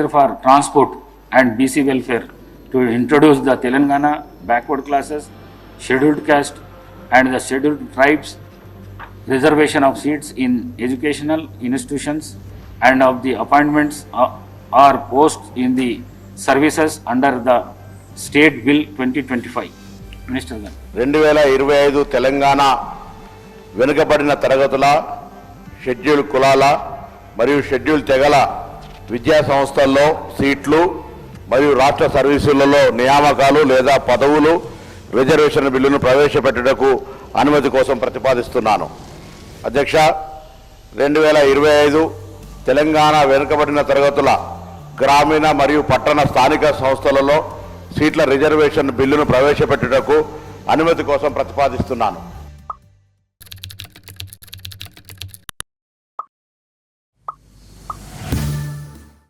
for Transport and BC Welfare to introduce the Telangana backward classes, scheduled caste and the scheduled tribes reservation of seats in educational institutions and of the appointments or posts in the services under the State Bill 2025. Minister గారు 2025 తెలంగాణ వెనుకబడిన తరగతుల schedule కులాల మరియు schedule తెగల విద్యా సంస్థల్లో సీట్లు మరియు రాష్ట్ర సర్వీసులలో నియామకాలు లేదా పదవులు రిజర్వేషన్ బిల్లును ప్రవేశపెట్టుటకు అనుమతి కోసం ప్రతిపాదిస్తున్నాను. అధ్యక్ష, 2025 తెలంగాణ వెనుకబడిన తరగతుల గ్రామీణ మరియు పట్టణ స్థానిక సంస్థలలో సీట్ల రిజర్వేషన్ బిల్లును ప్రవేశపెట్టుటకు అనుమతి కోసం ప్రతిపాదిస్తున్నాను.